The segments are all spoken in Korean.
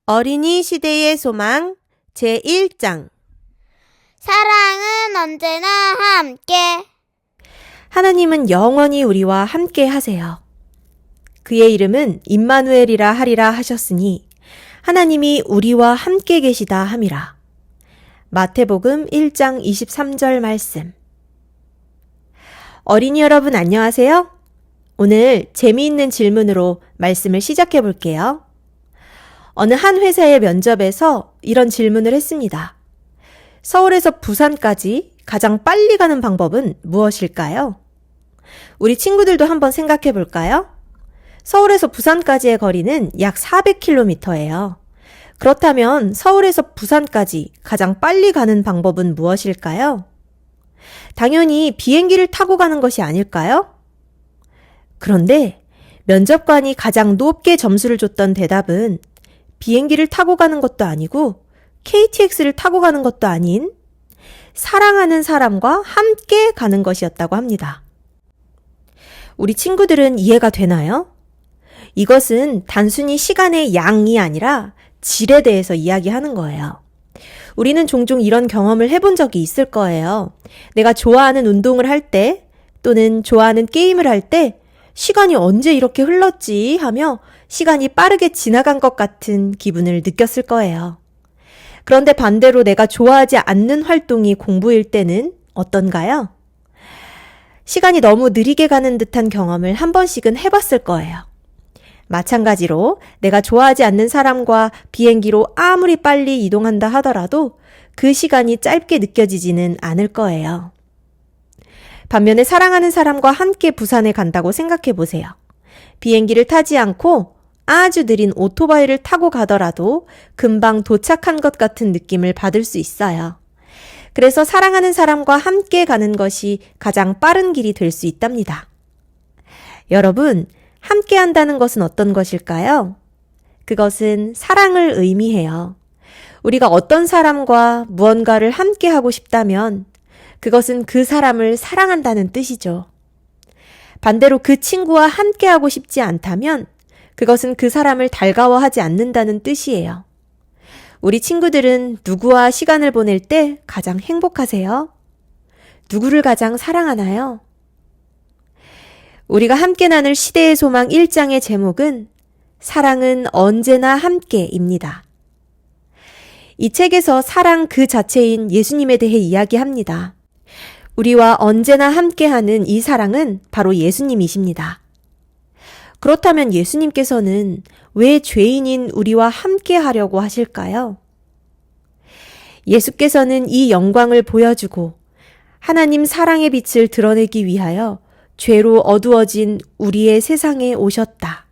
어린이 시대의 소망 제1장 사랑은 언제나 함께. 하나님은 영원히 우리와 함께 하세요. 그의 이름은 임마누엘이라 하리라 하셨으니 하나님이 우리와 함께 계시다 함이라. 마태복음 1장 23절 말씀. 어린이 여러분 안녕하세요. 오늘 재미있는 질문으로 말씀을 시작해 볼게요. 어느 한 회사의 면접에서 이런 질문을 했습니다. 서울에서 부산까지 가장 빨리 가는 방법은 무엇일까요? 우리 친구들도 한번 생각해 볼까요? 서울에서 부산까지의 거리는 약 400km예요. 그렇다면 서울에서 부산까지 가장 빨리 가는 방법은 무엇일까요? 당연히 비행기를 타고 가는 것이 아닐까요? 그런데 면접관이 가장 높게 점수를 줬던 대답은 비행기를 타고 가는 것도 아니고 KTX를 타고 가는 것도 아닌 사랑하는 사람과 함께 가는 것이었다고 합니다. 우리 친구들은 이해가 되나요? 이것은 단순히 시간의 양이 아니라 질에 대해서 이야기하는 거예요. 우리는 종종 이런 경험을 해본 적이 있을 거예요. 내가 좋아하는 운동을 할 때 또는 좋아하는 게임을 할 때 시간이 언제 이렇게 흘렀지 하며 시간이 빠르게 지나간 것 같은 기분을 느꼈을 거예요. 그런데 반대로 내가 좋아하지 않는 활동이 공부일 때는 어떤가요? 시간이 너무 느리게 가는 듯한 경험을 한 번씩은 해봤을 거예요. 마찬가지로 내가 좋아하지 않는 사람과 비행기로 아무리 빨리 이동한다 하더라도 그 시간이 짧게 느껴지지는 않을 거예요. 반면에 사랑하는 사람과 함께 부산에 간다고 생각해 보세요. 비행기를 타지 않고 아주 느린 오토바이를 타고 가더라도 금방 도착한 것 같은 느낌을 받을 수 있어요. 그래서 사랑하는 사람과 함께 가는 것이 가장 빠른 길이 될 수 있답니다. 여러분, 함께 한다는 것은 어떤 것일까요? 그것은 사랑을 의미해요. 우리가 어떤 사람과 무언가를 함께 하고 싶다면 그것은 그 사람을 사랑한다는 뜻이죠. 반대로 그 친구와 함께 하고 싶지 않다면 그것은 그 사람을 달가워하지 않는다는 뜻이에요. 우리 친구들은 누구와 시간을 보낼 때 가장 행복하세요? 누구를 가장 사랑하나요? 우리가 함께 나눌 시대의 소망 1장의 제목은 사랑은 언제나 함께입니다. 이 책에서 사랑 그 자체인 예수님에 대해 이야기합니다. 우리와 언제나 함께하는 이 사랑은 바로 예수님이십니다. 그렇다면 예수님께서는 왜 죄인인 우리와 함께 하려고 하실까요? 예수께서는 이 영광을 보여주고 하나님 사랑의 빛을 드러내기 위하여 죄로 어두워진 우리의 세상에 오셨다.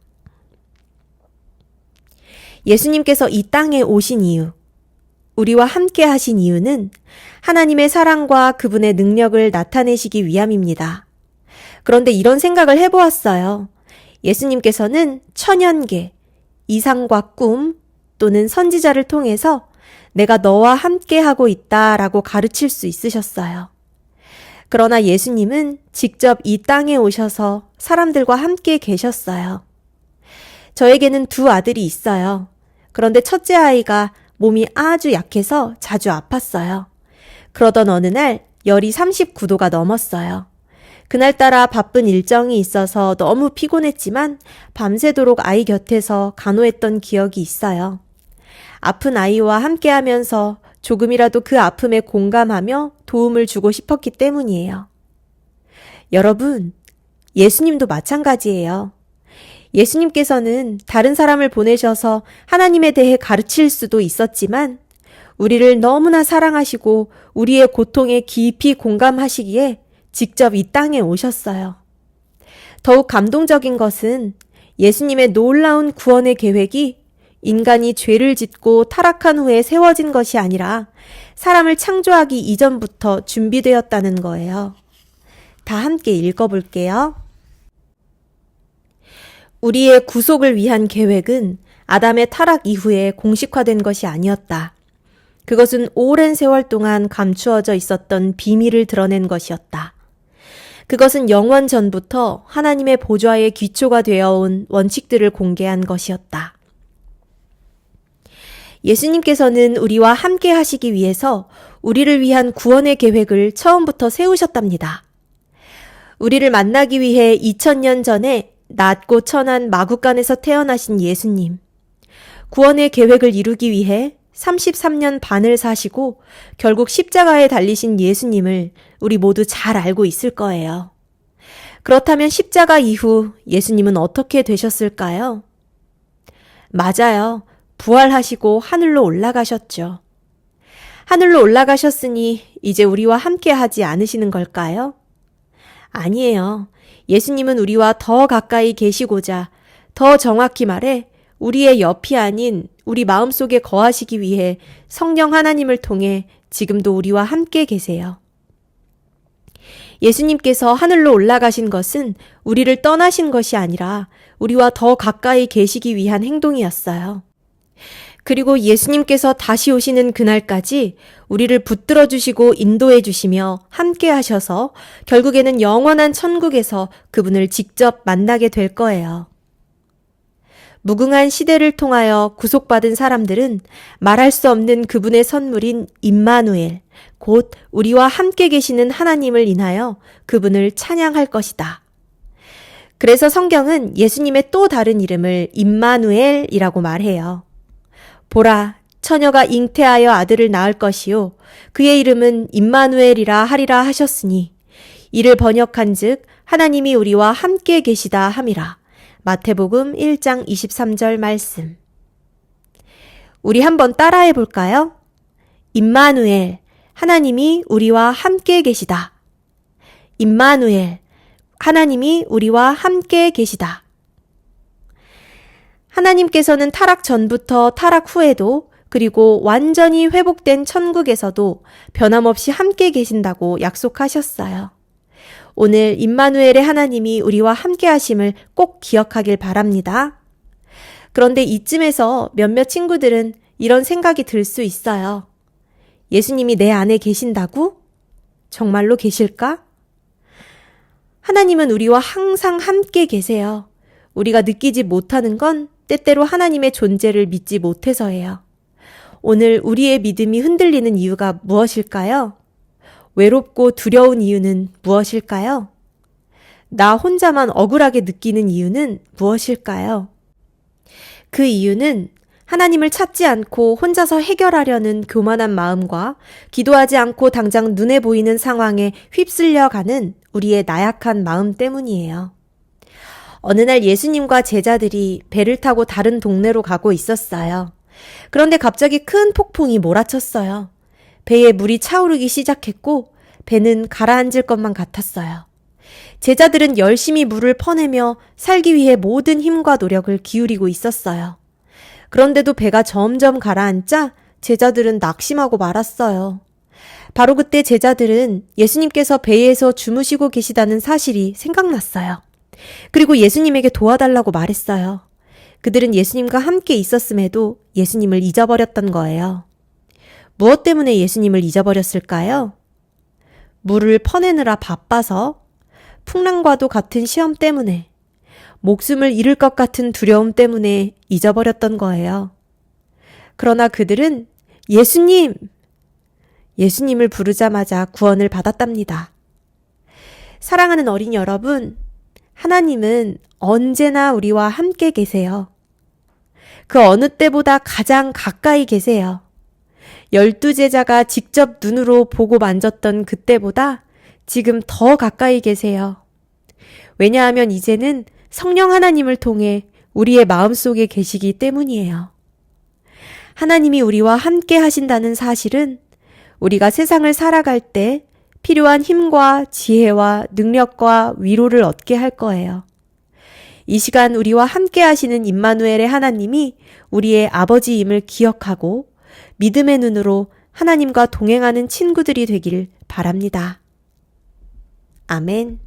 예수님께서 이 땅에 오신 이유, 우리와 함께 하신 이유는 하나님의 사랑과 그분의 능력을 나타내시기 위함입니다. 그런데 이런 생각을 해보았어요. 예수님께서는 천연계, 이상과 꿈 또는 선지자를 통해서 내가 너와 함께 하고 있다라고 가르칠 수 있으셨어요. 그러나 예수님은 직접 이 땅에 오셔서 사람들과 함께 계셨어요. 저에게는 두 아들이 있어요. 그런데 첫째 아이가 몸이 아주 약해서 자주 아팠어요. 그러던 어느 날 열이 39도가 넘었어요. 그날따라 바쁜 일정이 있어서 너무 피곤했지만 밤새도록 아이 곁에서 간호했던 기억이 있어요. 아픈 아이와 함께하면서 조금이라도 그 아픔에 공감하며 도움을 주고 싶었기 때문이에요. 여러분, 예수님도 마찬가지예요. 예수님께서는 다른 사람을 보내셔서 하나님에 대해 가르칠 수도 있었지만 우리를 너무나 사랑하시고 우리의 고통에 깊이 공감하시기에 직접 이 땅에 오셨어요. 더욱 감동적인 것은 예수님의 놀라운 구원의 계획이 인간이 죄를 짓고 타락한 후에 세워진 것이 아니라 사람을 창조하기 이전부터 준비되었다는 거예요. 다 함께 읽어볼게요. 우리의 구속을 위한 계획은 아담의 타락 이후에 공식화된 것이 아니었다. 그것은 오랜 세월 동안 감추어져 있었던 비밀을 드러낸 것이었다. 그것은 영원 전부터 하나님의 보좌의 기초가 되어온 원칙들을 공개한 것이었다. 예수님께서는 우리와 함께 하시기 위해서 우리를 위한 구원의 계획을 처음부터 세우셨답니다. 우리를 만나기 위해 2000년 전에 낮고 천한 마구간에서 태어나신 예수님. 구원의 계획을 이루기 위해 33년 반을 사시고 결국 십자가에 달리신 예수님을 우리 모두 잘 알고 있을 거예요. 그렇다면 십자가 이후 예수님은 어떻게 되셨을까요? 맞아요. 부활하시고 하늘로 올라가셨죠. 하늘로 올라가셨으니 이제 우리와 함께 하지 않으시는 걸까요? 아니에요. 예수님은 우리와 더 가까이 계시고자, 더 정확히 말해 우리의 옆이 아닌 우리 마음속에 거하시기 위해 성령 하나님을 통해 지금도 우리와 함께 계세요. 예수님께서 하늘로 올라가신 것은 우리를 떠나신 것이 아니라 우리와 더 가까이 계시기 위한 행동이었어요. 그리고 예수님께서 다시 오시는 그날까지 우리를 붙들어 주시고 인도해 주시며 함께 하셔서 결국에는 영원한 천국에서 그분을 직접 만나게 될 거예요. 무궁한 시대를 통하여 구속받은 사람들은 말할 수 없는 그분의 선물인 임마누엘, 곧 우리와 함께 계시는 하나님을 인하여 그분을 찬양할 것이다. 그래서 성경은 예수님의 또 다른 이름을 임마누엘이라고 말해요. 보라, 처녀가 잉태하여 아들을 낳을 것이요 그의 이름은 임마누엘이라 하리라 하셨으니 이를 번역한즉 하나님이 우리와 함께 계시다 함이라. 마태복음 1장 23절 말씀. 우리 한번 따라해 볼까요? 임마누엘, 하나님이 우리와 함께 계시다. 임마누엘, 하나님이 우리와 함께 계시다. 하나님께서는 타락 전부터 타락 후에도 그리고 완전히 회복된 천국에서도 변함없이 함께 계신다고 약속하셨어요. 오늘 임마누엘의 하나님이 우리와 함께 하심을 꼭 기억하길 바랍니다. 그런데 이쯤에서 몇몇 친구들은 이런 생각이 들 수 있어요. 예수님이 내 안에 계신다고? 정말로 계실까? 하나님은 우리와 항상 함께 계세요. 우리가 느끼지 못하는 건 때때로 하나님의 존재를 믿지 못해서예요. 오늘 우리의 믿음이 흔들리는 이유가 무엇일까요? 외롭고 두려운 이유는 무엇일까요? 나 혼자만 억울하게 느끼는 이유는 무엇일까요? 그 이유는 하나님을 찾지 않고 혼자서 해결하려는 교만한 마음과 기도하지 않고 당장 눈에 보이는 상황에 휩쓸려가는 우리의 나약한 마음 때문이에요. 어느 날 예수님과 제자들이 배를 타고 다른 동네로 가고 있었어요. 그런데 갑자기 큰 폭풍이 몰아쳤어요. 배에 물이 차오르기 시작했고 배는 가라앉을 것만 같았어요. 제자들은 열심히 물을 퍼내며 살기 위해 모든 힘과 노력을 기울이고 있었어요. 그런데도 배가 점점 가라앉자 제자들은 낙심하고 말았어요. 바로 그때 제자들은 예수님께서 배에서 주무시고 계시다는 사실이 생각났어요. 그리고 예수님에게 도와달라고 말했어요. 그들은 예수님과 함께 있었음에도 예수님을 잊어버렸던 거예요. 무엇 때문에 예수님을 잊어버렸을까요? 물을 퍼내느라 바빠서, 풍랑과도 같은 시험 때문에, 목숨을 잃을 것 같은 두려움 때문에 잊어버렸던 거예요. 그러나 그들은 예수님을 부르자마자 구원을 받았답니다. 사랑하는 어린이 여러분, 하나님은 언제나 우리와 함께 계세요. 그 어느 때보다 가장 가까이 계세요. 12제자가 직접 눈으로 보고 만졌던 그때보다 지금 더 가까이 계세요. 왜냐하면 이제는 성령 하나님을 통해 우리의 마음속에 계시기 때문이에요. 하나님이 우리와 함께 하신다는 사실은 우리가 세상을 살아갈 때 필요한 힘과 지혜와 능력과 위로를 얻게 할 거예요. 이 시간 우리와 함께 하시는 임마누엘의 하나님이 우리의 아버지임을 기억하고 믿음의 눈으로 하나님과 동행하는 친구들이 되길 바랍니다. 아멘.